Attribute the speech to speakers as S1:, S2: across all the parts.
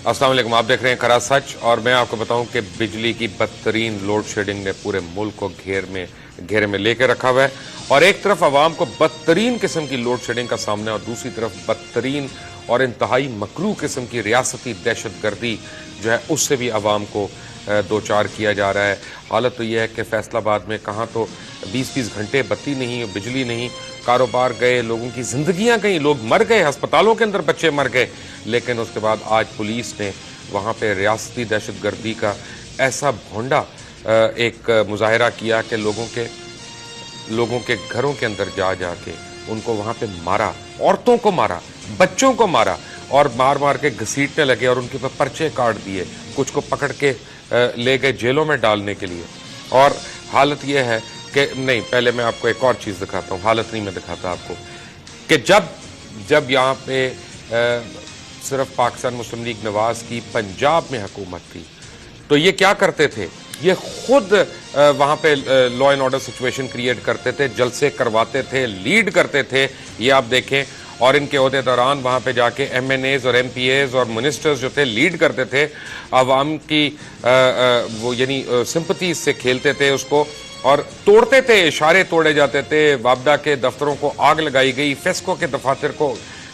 S1: السلام علیکم، آپ دیکھ رہے ہیں کڑا سچ، اور میں آپ کو بتاؤں کہ بجلی کی بدترین لوڈ شیڈنگ نے پورے ملک کو گھیرے میں لے کے رکھا ہوا ہے، اور ایک طرف عوام کو بدترین قسم کی لوڈ شیڈنگ کا سامنا ہے، اور دوسری طرف بدترین اور انتہائی مکروہ قسم کی ریاستی دہشت گردی جو ہے اس سے بھی عوام کو دوچار کیا جا رہا ہے۔ حالت تو یہ ہے کہ فیصل آباد میں کہاں تو 20 گھنٹے بتی نہیں، بجلی نہیں، کاروبار گئے، لوگوں کی زندگیاں گئیں، لوگ مر گئے، ہسپتالوں کے اندر بچے مر گئے، لیکن اس کے بعد آج پولیس نے وہاں پہ ریاستی دہشت گردی کا ایسا بھونڈا ایک مظاہرہ کیا کہ لوگوں کے گھروں کے اندر جا کے ان کو وہاں پہ مارا، عورتوں کو مارا، بچوں کو مارا، اور مار کے گھسیٹنے لگے اور ان کے اوپر پرچے کاٹ دیے، کچھ کو پکڑ کے لے گئے جیلوں میں ڈالنے کے لیے۔ اور حالت یہ ہے کہ نہیں، پہلے میں آپ کو ایک اور چیز دکھاتا ہوں، حالت نہیں میں دکھاتا آپ کو، کہ جب یہاں پہ صرف پاکستان مسلم لیگ نواز کی پنجاب میں حکومت تھی تو یہ کیا کرتے تھے، یہ خود وہاں پہ law and order situation create کرتے تھے، جلسے کرواتے تھے، لیڈ کرتے تھے، یہ آپ دیکھیں، اور ان کے عہدے دوران وہاں پہ جا کے ایم این ایز اور ایم پی ایز اور منسٹرز جو تھے لیڈ کرتے تھے، عوام کی وہ یعنی سمپتیز سے کھیلتے تھے اس کو، اور توڑتے تھے، اشارے توڑے جاتے تھے، وابڈا کے دفتروں کو آگ لگائی گئی، فیسکو کے دفاتر کو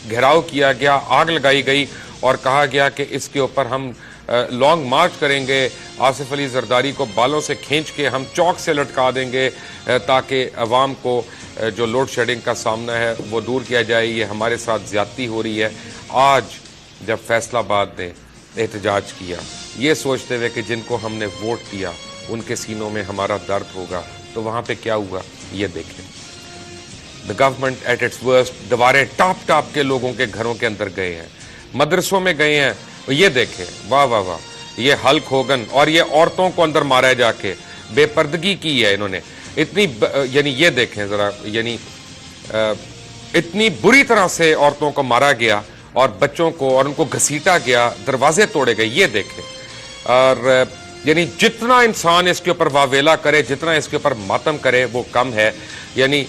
S1: گھیراؤ کیا گیا، آگ لگائی گئی، اور کہا گیا کہ اس کے اوپر ہم لانگ مارچ کریں گے، آصف علی زرداری کو بالوں سے کھینچ کے ہم چوک سے لٹکا دیں گے تاکہ عوام کو جو لوڈ شیڈنگ کا سامنا ہے وہ دور کیا جائے، یہ ہمارے ساتھ زیادتی ہو رہی ہے۔ آج جب فیصل آباد نے احتجاج کیا یہ سوچتے ہوئے کہ جن کو ہم نے ووٹ دیا ان کے سینوں میں ہمارا درد ہوگا، تو وہاں پہ کیا ہوا یہ دیکھیں۔ The government at its worst، دوارے ٹاپ کے لوگوں کے گھروں کے اندر گئے ہیں، مدرسوں میں گئے ہیں، یہ دیکھیں، واہ واہ واہ، یہ ہلک ہوگن، اور یہ عورتوں کو اندر مارا جا کے، بے پردگی کی ہے انہوں نے، اتنی یعنی یہ دیکھیں ذرا، یعنی اتنی بری طرح سے عورتوں کو مارا گیا اور بچوں کو، اور ان کو گھسیٹا گیا، دروازے توڑے گئے، یہ دیکھیں۔ اور یعنی جتنا انسان اس کے اوپر واویلا کرے، جتنا اس کے اوپر ماتم کرے وہ کم ہے۔ یعنی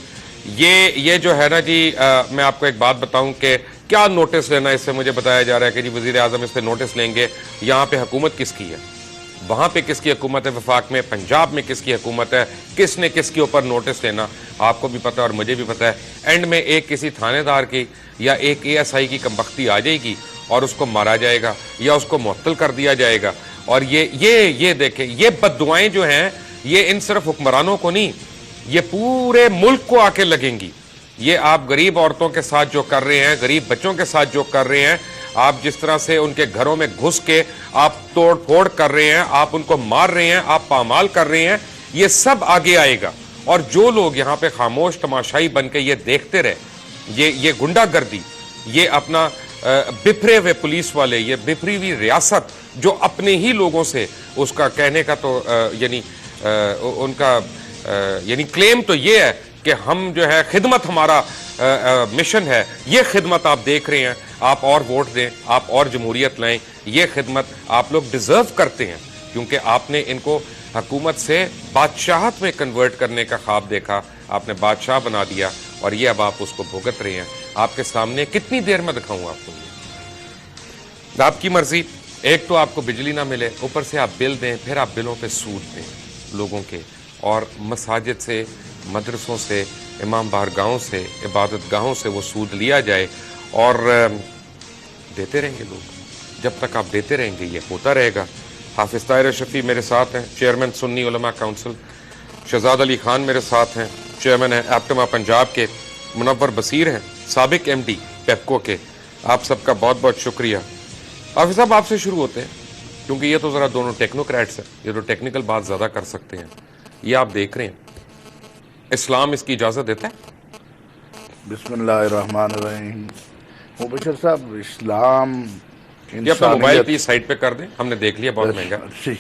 S1: یہ جو ہے نا جی، میں آپ کو ایک بات بتاؤں کہ کیا نوٹس لینا، اس سے مجھے بتایا جا رہا ہے کہ جی وزیر اعظم اس پہ نوٹس لیں گے، یہاں پہ حکومت کس کی ہے، وہاں پہ کس کی حکومت ہے، وفاق میں، پنجاب میں کس کی حکومت ہے، کس نے کس کے اوپر نوٹس لینا، آپ کو بھی پتہ ہے اور مجھے بھی پتہ ہے۔ اینڈ میں ایک کسی تھانے دار کی یا ایک اے ایس آئی کی کمبختی آ جائے گی اور اس کو مارا جائے گا یا اس کو معطل کر دیا جائے گا، اور یہ دیکھیں، یہ بد دعائیں جو ہیں یہ ان صرف حکمرانوں کو نہیں، یہ پورے ملک کو آ کے لگیں گی۔ یہ آپ غریب عورتوں کے ساتھ جو کر رہے ہیں، غریب بچوں کے ساتھ جو کر رہے ہیں، آپ جس طرح سے ان کے گھروں میں گھس کے آپ توڑ پھوڑ کر رہے ہیں، آپ ان کو مار رہے ہیں، آپ پامال کر رہے ہیں، یہ سب آگے آئے گا۔ اور جو لوگ یہاں پہ خاموش تماشائی بن کے یہ دیکھتے رہے، یہ گنڈا گردی، یہ اپنا بپھرے ہوئے پولیس والے، یہ بپھری ہوئی ریاست جو اپنے ہی لوگوں سے، اس کا کہنے کا تو یعنی ان کا یعنی کلیم تو یہ ہے کہ ہم جو ہے خدمت ہمارا مشن ہے، یہ خدمت آپ دیکھ رہے ہیں، آپ اور ووٹ دیں، آپ اور جمہوریت لائیں، یہ خدمت آپ لوگ ڈیزرو کرتے ہیں، کیونکہ آپ نے ان کو حکومت سے بادشاہت میں کنورٹ کرنے کا خواب دیکھا، آپ نے بادشاہ بنا دیا، اور یہ اب آپ اس کو بھگت رہے ہیں۔ آپ کے سامنے کتنی دیر میں دکھاؤں آپ کو، یہ آپ کی مرضی، ایک تو آپ کو بجلی نہ ملے، اوپر سے آپ بل دیں، پھر آپ بلوں پہ سود دیں لوگوں کے، اور مساجد سے، مدرسوں سے، امام بارگاہوں سے، عبادت گاہوں سے وہ سود لیا جائے، اور دیتے رہیں گے لوگ، جب تک آپ دیتے رہیں گے یہ ہوتا رہے گا۔ حافظ طاہر شفیع میرے ساتھ ہیں، چیئرمین سنی علماء کونسل، شہزاد علی خان میرے ساتھ ہیں، چیئرمین ہیں ایپٹما پنجاب کے، منور بصیر ہیں، سابق ایم ڈی پیپکو کے۔ آپ سب کا بہت بہت شکریہ۔ حافظ صاحب آپ سے شروع ہوتے ہیں، کیونکہ یہ تو ذرا دونوں ٹیکنوکریٹس ہیں، یہ تو ٹیکنیکل بات زیادہ کر سکتے ہیں۔ یہ آپ دیکھ رہے ہیں، اسلام اس کی اجازت دیتا ہے؟
S2: بسم اللہ الرحمن الرحیم۔ مبشر صاحب، اسلام
S1: یہ اپنا موبائل پلیز سائٹ پہ کر دیں، ہم نے دیکھ لیا، بہت مہنگا جی۔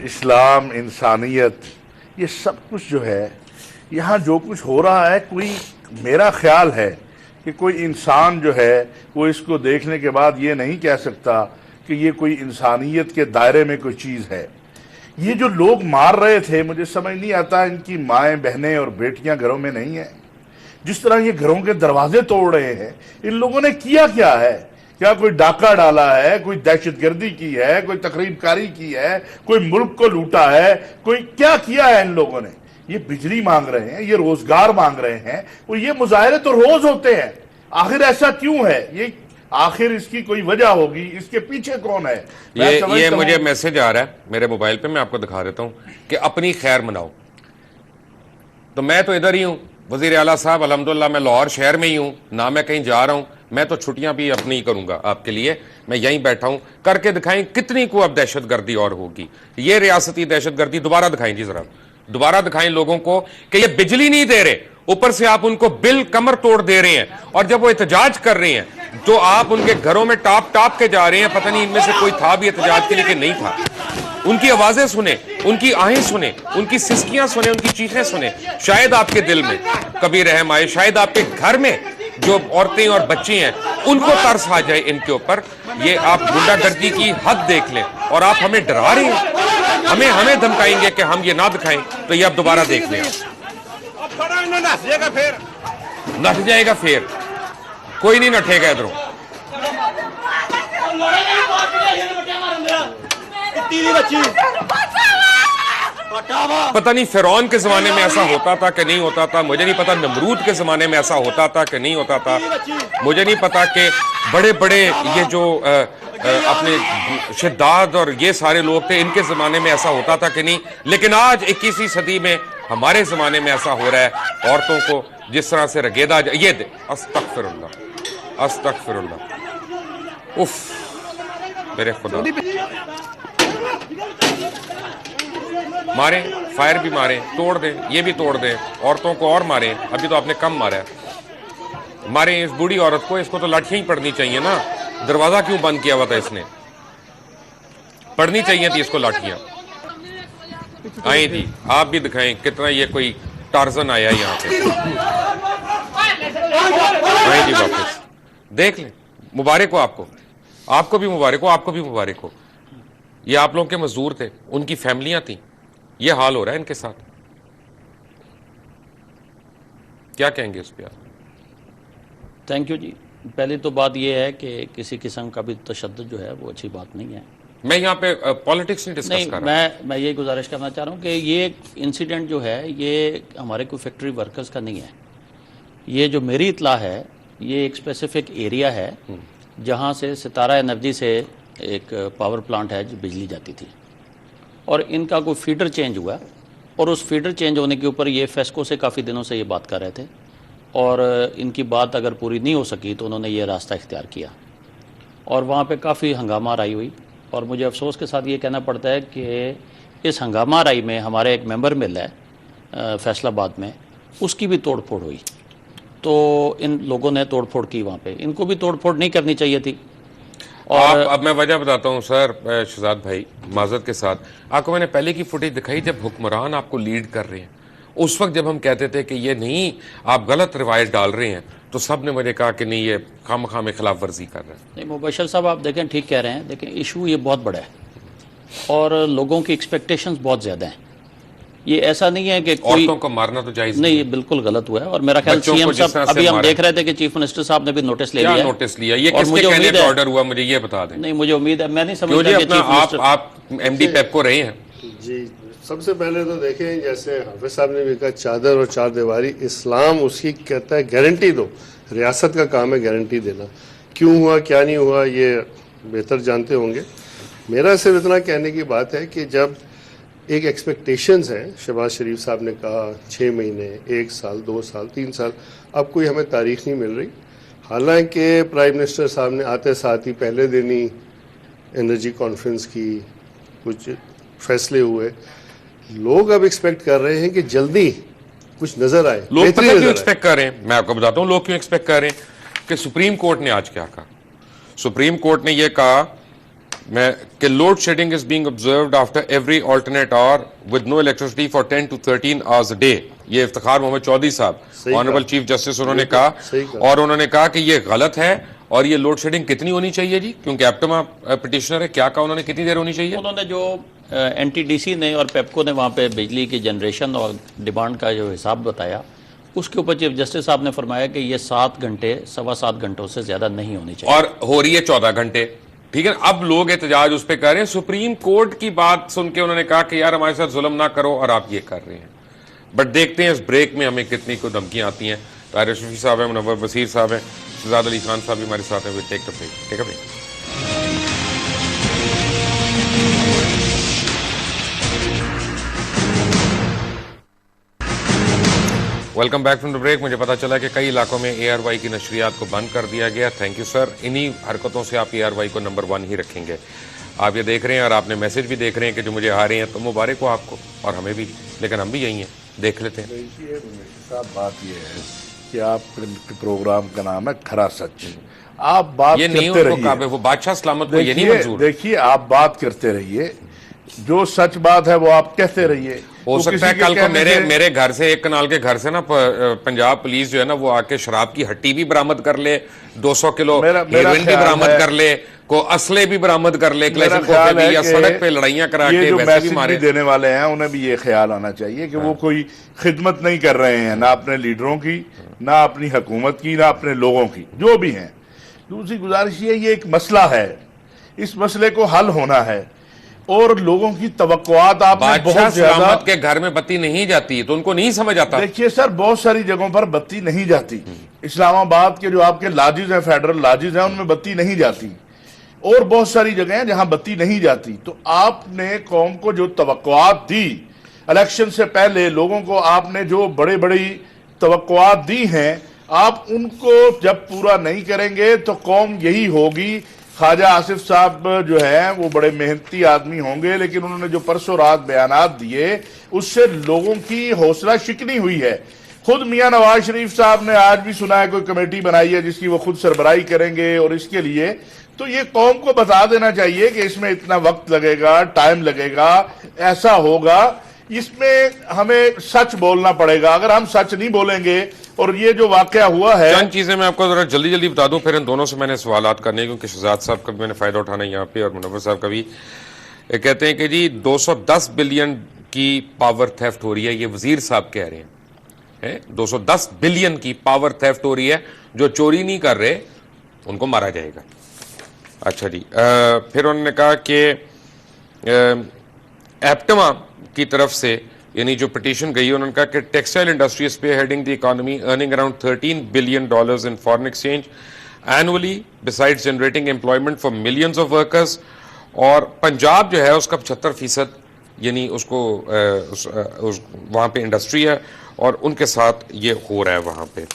S2: اسلام، انسانیت، یہ سب کچھ جو ہے یہاں جو کچھ ہو رہا ہے، کوئی میرا خیال ہے کہ کوئی انسان جو ہے وہ اس کو دیکھنے کے بعد یہ نہیں کہہ سکتا کہ یہ کوئی انسانیت کے دائرے میں کوئی چیز ہے۔ یہ جو لوگ مار رہے تھے، مجھے سمجھ نہیں آتا ان کی مائیں بہنیں اور بیٹیاں گھروں میں نہیں ہیں، جس طرح یہ گھروں کے دروازے توڑ رہے ہیں، ان لوگوں نے کیا کیا ہے کیا کوئی ڈاکہ ڈالا ہے, کوئی دہشت گردی کی ہے, کوئی تخریب کاری کی ہے, کوئی ملک کو لوٹا ہے, کوئی کیا کیا ہے ان لوگوں نے؟ یہ بجلی مانگ رہے ہیں, یہ روزگار مانگ رہے ہیں, وہ یہ مظاہرے تو روز ہوتے ہیں. آخر ایسا کیوں ہے؟ یہ آخر اس کی کوئی وجہ ہوگی, اس کے پیچھے کون ہے؟
S1: یہ مجھے میسج آ رہا ہے میرے موبائل پہ, میں آپ کو دکھا دیتا ہوں کہ اپنی خیر مناؤ. تو میں تو ادھر ہی ہوں وزیر اعلیٰ صاحب, الحمدللہ میں لاہور شہر میں ہی ہوں, نہ میں کہیں جا رہا ہوں. میں تو چھٹیاں بھی اپنی ہی کروں گا آپ کے لیے, میں یہیں بیٹھا ہوں. کر کے دکھائیں کتنی کو اب دہشت گردی اور ہوگی. یہ ریاستی دہشت گردی دوبارہ دکھائیں جی, ذرا دوبارہ دکھائیں لوگوں کو کہ یہ بجلی نہیں دے رہے, اوپر سے آپ ان کو بل کمر توڑ دے رہے ہیں. اور جب وہ احتجاج کر رہے ہیں تو آپ ان کے گھروں میں ٹاپ کے جا رہے ہیں. پتہ نہیں ان میں سے کوئی تھا بھی احتجاج کے لیے کہ نہیں تھا. ان کی آوازیں سنیں, ان کی آہیں سنیں, ان کی سسکیاں سنیں, ان کی چیخیں سنیں. شاید آپ کے دل میں کبھی رحم آئے, شاید آپ کے گھر میں جو عورتیں اور بچے ہیں ان کو ترس آ جائے ان کے اوپر. یہ آپ غنڈہ گردی کی حد دیکھ لیں, اور آپ ہمیں ڈرا رہے ہیں, ہمیں دھمکائیں گے کہ ہم یہ نہ دکھائیں. تو یہ اب دوبارہ دیکھ لیں, نٹ جائے گا پھر. کوئی نہیں نٹے گا ادھروں. پتہ نہیں فرعون کے زمانے میں ایسا ہوتا تھا کہ نہیں ہوتا تھا, مجھے نہیں پتا نمرود کے زمانے میں ایسا ہوتا تھا کہ نہیں ہوتا تھا, مجھے نہیں پتا کہ بڑے بڑے یہ جو اپنے شداد اور یہ سارے لوگ تھے ان کے زمانے میں ایسا ہوتا تھا کہ نہیں. لیکن آج 21ویں صدی میں ہمارے زمانے میں ایسا ہو رہا ہے, عورتوں کو جس طرح سے رگیدا. یہ استغفر اللہ, استغفر اللہ. اف میرے خدا. ماریں, فائر بھی ماریں, توڑ دیں, یہ بھی توڑ دیں, عورتوں کو اور ماریں. ابھی تو آپ نے کم مارا ہے. ماریں اس بوڑھی عورت کو, اس کو تو لاٹھیاں ہی پڑنی چاہیے نا. دروازہ کیوں بند کیا ہوا تھا اس نے؟ پڑنی چاہیے تھی اس کو لاٹھیاں. آئی تھی, آپ بھی دکھائیں کتنا یہ کوئی ٹارزن آیا یہاں پہ. آئی تھی واپس, دیکھ لیں. مبارک ہو آپ کو, آپ کو بھی مبارک ہو, آپ کو بھی مبارک ہو. یہ آپ لوگوں کے مزدور تھے, ان کی فیملیاں تھیں, یہ حال ہو رہا ہے ان کے ساتھ. کیا کہیں گے اس پہ آپ؟
S3: تھینک یو جی. پہلی تو بات یہ ہے کہ کسی قسم کا بھی تشدد جو ہے وہ اچھی بات نہیں ہے.
S1: میں یہاں پہ پالیٹکس نہیں ڈسکس کر رہا.
S3: میں یہ گزارش کرنا چاہ رہا ہوں کہ یہ انسیڈنٹ جو ہے یہ ہمارے کوئی فیکٹری ورکرز کا نہیں ہے. یہ جو میری اطلاع ہے یہ ایک اسپیسیفک ایریا ہے جہاں سے ستارہ انرجی سے ایک پاور پلانٹ ہے جو بجلی جاتی تھی, اور ان کا کوئی فیڈر چینج ہوا, اور اس فیڈر چینج ہونے کے اوپر یہ فیسکو سے کافی دنوں سے یہ بات کر رہے تھے, اور ان کی بات اگر پوری نہیں ہو سکی تو انہوں نے یہ راستہ اختیار کیا, اور وہاں پہ کافی ہنگامہ آرائی ہوئی. اور مجھے افسوس کے ساتھ یہ کہنا پڑتا ہے کہ اس ہنگامہ آرائی میں ہمارے ایک ممبر مل ہے فیصل آباد میں, اس کی بھی توڑ پھوڑ ہوئی. تو ان لوگوں نے توڑ پھوڑ کی وہاں پہ, ان کو بھی توڑ پھوڑ نہیں کرنی چاہیے تھی.
S1: اور اب میں وجہ بتاتا ہوں سر شہزاد بھائی, معذرت کے ساتھ. آپ کو میں نے پہلے کی فوٹیج دکھائی جب حکمران آپ کو لیڈ کر رہے ہیں. اس وقت جب ہم کہتے تھے کہ یہ نہیں, آپ غلط روایت ڈال رہے ہیں, تو سب نے مجھے کہا کہ نہیں یہ خام خام خلاف ورزی کر رہے ہیں.
S3: نہیں مبشر صاحب آپ دیکھیں ٹھیک کہہ رہے ہیں, لیکن ایشو یہ بہت بڑا ہے اور لوگوں کی ایکسپیکٹیشنز بہت زیادہ ہیں. یہ ایسا نہیں ہے کہ کوئی
S1: عورتوں کو مارنا تو جائز
S3: نہیں, یہ بالکل غلط ہوا ہے. اور میرا خیال سی ایم صاحب, ابھی ہم دیکھ رہے تھے کہ چیف منسٹر صاحب نے بھی نوٹس لے لیا.
S1: نوٹس لیا, یہ کس کے کہنے پہ آرڈر ہوا مجھے یہ بتا دیں.
S3: نہیں مجھے امید ہے, میں نہیں سمجھتا کہ چیف منسٹر.
S1: آپ ایم ڈی پیپ کو رہے ہیں.
S4: جی سب سے پہلے تو دیکھیں, جیسے حافظ صاحب نے بھی کہا چادر اور چار دیواری, اسلام اس کی کہتا ہے گارنٹی دو. ریاست کا کام ہے گارنٹی دینا. کیوں ہوا کیا نہیں ہوا یہ بہتر جانتے ہوں گے. میرا صرف اتنا کہنے کی بات ہے کہ جب ایک ایکسپیکٹیشنز ہیں, شہباز شریف صاحب نے کہا 6 مہینے, 1 سال, 2 سال, 3 سال, اب کوئی ہمیں تاریخ نہیں مل رہی. حالانکہ پرائم منسٹر صاحب نے آتے ساتھ ہی پہلے دن ہی انرجی کانفرنس کی, کچھ فیصلے ہوئے. لوگ اب ایکسپیکٹ کر رہے ہیں کہ جلدی کچھ نظر آئے.
S1: لوگ پتہ کیوں ایکسپیکٹ کر رہے ہیں, میں آپ کو بتاتا ہوں لوگ کیوں ایکسپیکٹ کر رہے ہیں. کہ سپریم کورٹ نے آج کیا کہا. سپریم کورٹ نے یہ کہا کہ load shedding is being observed after every alternate hour with no electricity for 10 to 13 hours a day. یہ افتخار محمد چودھری صاحب, آنریبل چیف جسٹس, انہوں نے کہا, اور انہوں نے کہا کہ یہ غلط ہے. اور یہ لوڈ شیڈنگ کتنی ہونی چاہیے جی, کیونکہ ایپٹما پٹیشنر ہے, کیا کہا انہوں نے, کتنی دیر ہونی چاہیے.
S3: انہوں نے جو این ٹی ڈی سی نے اور پیپکو نے وہاں پہ بجلی کی جنریشن اور ڈیمانڈ کا جو حساب بتایا, اس کے اوپر چیف جسٹس صاحب نے فرمایا کہ یہ 7 گھنٹے 7.25 گھنٹوں سے زیادہ نہیں ہونی چاہیے،
S1: اور ہو رہی ہے 14 گھنٹے. ٹھیک ہے، اب لوگ احتجاج اس پہ کر رہے ہیں. سپریم کورٹ کی بات سن کے انہوں نے کہا کہ یار ہمارے ساتھ ظلم نہ کرو، اور آپ یہ کر رہے ہیں. بٹ دیکھتے ہیں اس بریک میں ہمیں کتنی کو دھمکیاں آتی ہیں. طاہر اشرفی صاحب ہیں، منور بصیر صاحب ہیں، شہزاد علی خان صاحب بھی ہمارے ساتھ ہیں. Take a break. Welcome back from the break. مجھے پتا چلا کہ کئی علاقوں میں اے آر وائی کی نشریات کو بند کر دیا گیا. Thank you sir. انہی حرکتوں سے آپ اے آر وائی کو نمبر 1 ہی رکھیں گے. آپ یہ دیکھ رہے ہیں اور آپ نے میسج بھی دیکھ رہے ہیں کہ جو مجھے آ رہے ہیں، تو مبارک ہو آپ کو اور ہمیں بھی، لیکن ہم بھی یہی ہیں. دیکھ لیتے ہیں.
S2: دیکھیے صاحب، بات یہ ہے کہ آپ کے پروگرام کا نام ہے کھرا سچ. آپ بات
S1: یہ نہیں
S2: کرتے
S1: ان کو
S2: رہیے.
S1: کعبے، وہ بادشاہ سلامت کو یہ نہیں منظور.
S2: دیکھیے آپ بات کرتے رہیے، جو سچ بات ہے وہ آپ کہتے رہیے.
S1: ہو سکتا ہے کل کو میرے گھر سے، ایک کنال کے گھر سے نا پنجاب پولیس جو ہے نا وہ آ کے شراب کی ہٹی بھی برامد کر لے، 200 کلو ہیروئن بھی برامد کر لے، کو اسلحے بھی برامد کر لے، یا سڑک پہ لڑائیاں کرا کے ویسے بھی مارے.
S2: دینے والے ہیں انہیں بھی یہ خیال آنا چاہیے کہ وہ کوئی خدمت نہیں کر رہے ہیں، نہ اپنے لیڈروں کی، نہ اپنی حکومت کی، نہ اپنے لوگوں کی، جو بھی ہیں. دوسری گزارش یہ ایک مسئلہ ہے، اس مسئلے کو حل ہونا ہے، اور لوگوں کی توقعات آپ نے بہت زیادہ.
S1: سلامت کے گھر میں بتی نہیں جاتی تو ان کو نہیں سمجھ آتا.
S2: دیکھیے سر، بہت ساری جگہوں پر بتی نہیں جاتی. اسلام آباد کے جو آپ کے لاجز ہیں، فیڈرل لاجز ہیں، ان میں بتی نہیں جاتی، اور بہت ساری جگہیں ہیں جہاں بتی نہیں جاتی. تو آپ نے قوم کو جو توقعات دی الیکشن سے پہلے، لوگوں کو آپ نے جو بڑی توقعات دی ہیں، آپ ان کو جب پورا نہیں کریں گے تو قوم یہی ہوگی. خواجہ آصف صاحب جو ہیں وہ بڑے محنتی آدمی ہوں گے، لیکن انہوں نے جو پرسوں رات بیانات دیے اس سے لوگوں کی حوصلہ شکنی ہوئی ہے. خود میاں نواز شریف صاحب نے آج بھی سنا ہے کوئی کمیٹی بنائی ہے جس کی وہ خود سربراہی کریں گے، اور اس کے لیے تو یہ قوم کو بتا دینا چاہیے کہ اس میں اتنا وقت لگے گا، ٹائم لگے گا، ایسا ہوگا. اس میں ہمیں سچ بولنا پڑے گا. اگر ہم سچ نہیں بولیں گے، اور یہ جو واقعہ ہوا ہے،
S1: چند چیزیں میں آپ کو ذرا جلدی بتا دوں، پھر ان دونوں سے میں نے سوالات کرنے، کیونکہ شہزاد صاحب کا بھی میں نے فائدہ اٹھانا ہے یہاں پہ، اور منور صاحب کا بھی. کہتے ہیں کہ جی 210 بلین کی پاور تھیفٹ ہو رہی ہے، یہ وزیر صاحب کہہ رہے ہیں. 210 بلین کی پاور تھیفٹ ہو رہی ہے. جو چوری نہیں کر رہے ان کو مارا جائے گا. اچھا جی. پھر انہوں نے کہا کہ ایپٹما کی طرف سے، یعنی جو پٹیشن گئی، انہوں نے کہا کہ textile industry is spearheading the economy, earning around $13 billion in foreign exchange annually, besides generating employment for millions of workers. اور پنجاب جو ہے اس کا 75% یعنی اس کو وہاں پہ انڈسٹری ہے، اور ان کے ساتھ یہ ہو رہا ہے وہاں پہ.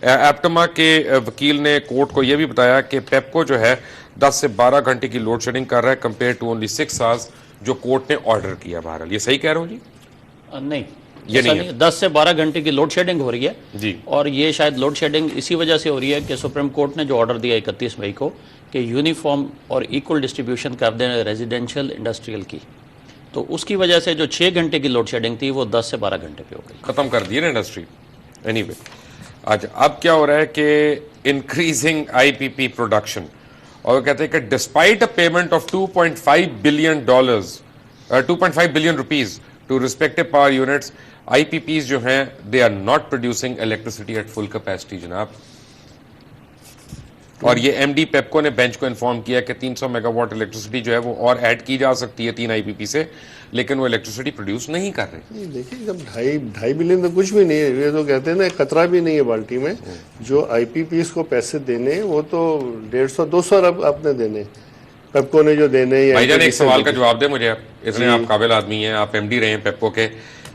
S1: ایپٹما کے وکیل نے کورٹ کو یہ بھی بتایا کہ پیپکو جو ہے 10 سے 12 گھنٹے کی لوڈ شیڈنگ کر رہا ہے کمپیئر ٹو اونلی 6 hours جو کورٹ نے آرڈر کیا. بہرحال یہ صحیح کہہ رہا ہوں جی؟
S3: نہیں،
S1: یہ نہیں ہے.
S3: 10 سے 12 گھنٹے کی لوڈ شیڈنگ ہو رہی ہے
S1: جی.
S3: اور یہ شاید لوڈ شیڈنگ اسی وجہ سے ہو رہی ہے کہ سپریم کورٹ نے جو آرڈر دیا 31 مئی کو کہ یونیفارم اور ایکول ڈسٹریبیوشن کر دیں ریزیڈینشیل انڈسٹریل کی، تو اس کی وجہ سے جو 6 گھنٹے کی لوڈ شیڈنگ تھی وہ 10 سے 12 گھنٹے پہ ہو گئی.
S1: ختم کر دی نا انڈسٹری. اینی وے، آج اب کیا ہو رہا ہے کہ انکریزنگ آئی پی پی پروڈکشن، اور وہ کہتے ہیں کہ despite a payment of $2.5 billion rupees to respective power units, I P Ps جو ہیں they are not producing electricity at full capacity. جناب، اور یہ ایم ڈی پیپکو نے بینچ کو انفارم کیا کہ 300 میگا واٹ الیکٹریسٹی جو ہے وہ اور ایڈ کی جا سکتی ہے 3 آئی پی پی سے، لیکن وہ الیکٹریسٹی پروڈیوس نہیں کر رہے.
S4: دیکھیے جب 2.5 بلین تو کچھ بھی نہیں ہے. یہ تو کہتے ہیں نا خطرہ بھی نہیں ہے بالٹی میں. جو آئی پی پیز کو پیسے دینے وہ تو 150-200 ارب آپ نے دینے، پیپکو نے جو دینے.
S1: بھائی جان ایک سوال کا جواب دیں مجھے، اتنے آپ قابل آدمی ہیں، آپ ایم ڈی رہے ہیں پیپکو کے،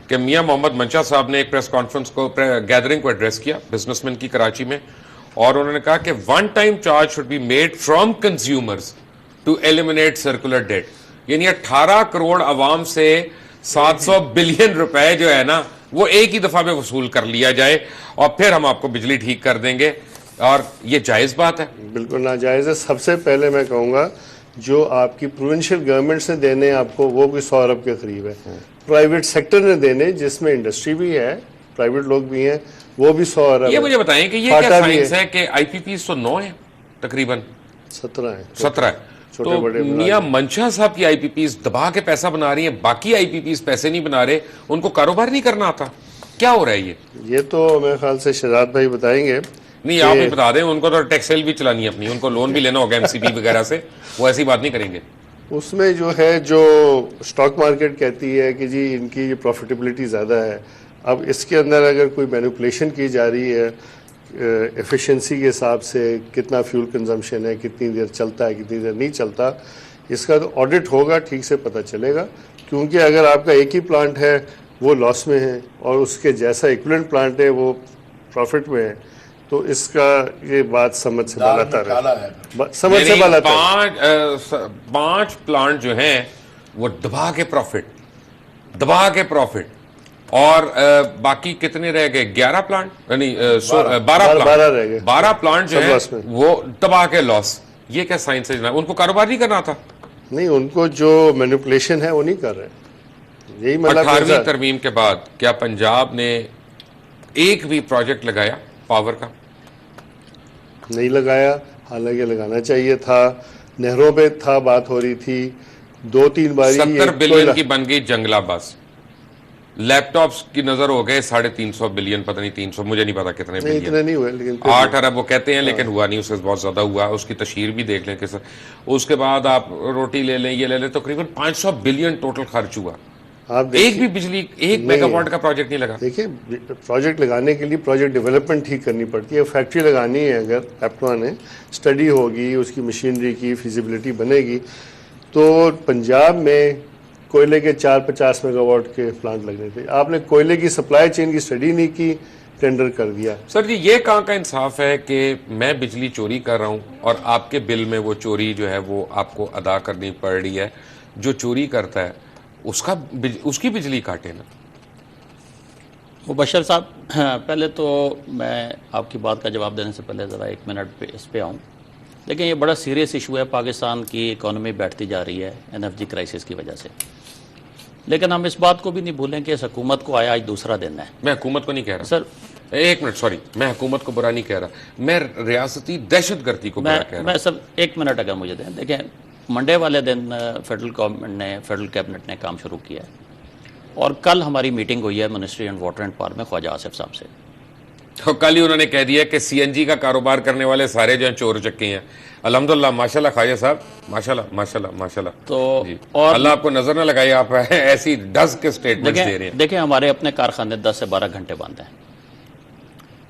S1: کہ میاں محمد منشا صاحب نے ایک پریس کانفرنس کو گیدرنگ کو ایڈریس کیا بزنس مین کی کراچی میں، اور انہوں نے کہا کہ one time charge should be made from consumers to eliminate circular debt. یعنی 18 کروڑ عوام سے 700 بلین روپے جو ہے نا وہ ایک ہی دفعہ میں وصول کر لیا جائے، اور پھر ہم آپ کو بجلی ٹھیک کر دیں گے. اور یہ جائز بات ہے؟
S4: بالکل ناجائز ہے. سب سے پہلے میں کہوں گا جو آپ کی پروونشل گورنمنٹس نے دینے آپ کو وہ کوئی 100 ارب کے قریب ہے. پرائیویٹ سیکٹر نے دینے جس میں انڈسٹری بھی ہے، پرائیویٹ لوگ بھی ہیں، وہ بھی 100 ارب.
S1: یہ مجھے بتائیں کہ یہ کیا سائنس ہے کہ آئی پی پیز تو 9 ہیں تقریباً 17 ہے. تو میاں منشا صاحب کی آئی پی پیز دبا کے پیسہ بنا رہی ہیں، باقی آئی پی پیز پیسے نہیں بنا رہے، ان کو کاروبار نہیں کرنا آتا. کیا ہو رہا ہے
S4: یہ تو میرے خیال سے شہزاد بھائی بتائیں گے.
S1: نہیں آپ ہی بتا دیں, ان کو تو ٹیکسیل بھی چلانی ہے اپنی, ان کو لون بھی لینا ہوگا ایم سی پی وغیرہ سے, وہ ایسی بات نہیں کریں گے.
S4: اس میں جو ہے جو اسٹاک مارکیٹ کہتی ہے کہ جی ان کی پروفیٹیبلٹی زیادہ ہے, اب اس کے اندر اگر کوئی مینوپولیشن کی جا رہی ہے ایفیشنسی کے حساب سے, کتنا فیول کنزمپشن ہے, کتنی دیر چلتا ہے, کتنی دیر نہیں چلتا, اس کا تو آڈٹ ہوگا, ٹھیک سے پتہ چلے گا. کیونکہ اگر آپ کا ایک ہی پلانٹ ہے وہ لاس میں ہے اور اس کے جیسا ایکویلنٹ پلانٹ ہے وہ پروفٹ میں ہے, تو اس کا یہ بات سمجھ سے بالا تر ہے, سمجھ سے بالا تر.
S1: 5 پلانٹ جو ہیں وہ دبا کے پروفٹ, اور باقی کتنے رہ گئے, 11 پلانٹ یعنی 12 پلانٹ جو ہیں وہ دبا کے لاس. یہ کیا سائنس ہے جناب, ان کو کاروبار نہیں کرنا تھا؟
S4: نہیں, ان کو جو مینوپولیشن ہے وہ نہیں کر رہے. یہی مطلب
S1: 18ویں ترمیم کے بعد کیا پنجاب نے ایک بھی پروجیکٹ لگایا پاور کا؟
S4: نہیں لگایا, حالانکہ لگانا چاہیے تھا. نہروں پہ تھا بات ہو رہی تھی 2-3 باری.
S1: 70 بلین کی بن گئی جنگلہ بس. لیپ ٹاپس کی نظر ہو گئے 350 بلین, پتہ نہیں 300, مجھے نہیں پتا کتنے
S4: نہیں, اتنے
S1: بلین,
S4: نہیں ہوئے, لیکن
S1: 8 ارب وہ کہتے ہیں, لیکن ہوا نہیں, اس سے بہت زیادہ ہوا. اس کی تشہیر بھی دیکھ لیں کس. اس کے بعد آپ روٹی لے لیں, یہ لے لیں, تقریباً 500 بلین ٹوٹل خرچ ہوا.
S4: آپ
S1: ایک بھی بجلی 1 میگا واٹ کا پروجیکٹ نہیں لگا.
S4: دیکھیں, پروجیکٹ لگانے کے لیے پروجیکٹ ڈیولپمنٹ ٹھیک کرنی پڑتی ہے. فیکٹری لگانی ہے اگر ایپٹوا نے, اسٹڈی ہوگی, اس کی مشینری کی فیزیبلٹی بنے گی. تو پنجاب میں کوئلے کے 450 میگا واٹ کے پلانٹ لگنے تھے. آپ نے کوئلے کی سپلائی چین کی اسٹڈی نہیں کی, ٹینڈر کر دیا.
S1: سر جی یہ کہاں کا انصاف ہے کہ میں بجلی چوری کر رہا ہوں اور آپ کے بل میں وہ چوری جو ہے وہ آپ کو ادا کرنی پڑ رہی ہے. جو چوری کرتا ہے اس کی بجلی کاٹے نا.
S3: مبشر صاحب, پہلے تو میں آپ کی بات کا جواب دینے سے پہلے ذرا 1 منٹ پہ اس پہ آؤں. لیکن یہ بڑا سیریس ایشو ہے, پاکستان کی اکانومی بیٹھتی جا رہی ہے NFG کرائسس کی وجہ سے. لیکن ہم اس بات کو بھی نہیں بھولیں کہ اس حکومت کو آج دوسرا دن ہے.
S1: میں حکومت کو نہیں کہہ رہا
S3: سر,
S1: 1 منٹ, سوری, میں حکومت کو برا نہیں کہہ رہا, میں ریاستی دہشت گردی کو برا کہہ رہا.
S3: میں سب 1 منٹ اگر مجھے دیں. دیکھیں, منڈے والے دن فیڈرل کیبنٹ نے کام شروع کیا ہے, اور کل ہماری میٹنگ ہوئی ہے ministry and water and power میں خواجہ آصف صاحب سے.
S1: تو کل ہی انہوں نے کہہ دیا کہ CNG کا کاروبار کرنے والے سارے جو ہیں چور چکے ہیں. الحمدللہ, ماشاءاللہ خواجہ صاحب, ماشاءاللہ.
S3: تو
S1: اور اللہ آپ کو نظر نہ لگائے, آپ ایسی ڈز کے سٹیٹمنٹس دے رہے ہیں.
S3: دیکھیں, ہمارے اپنے کارخانے 10 سے 12 گھنٹے بند ہیں,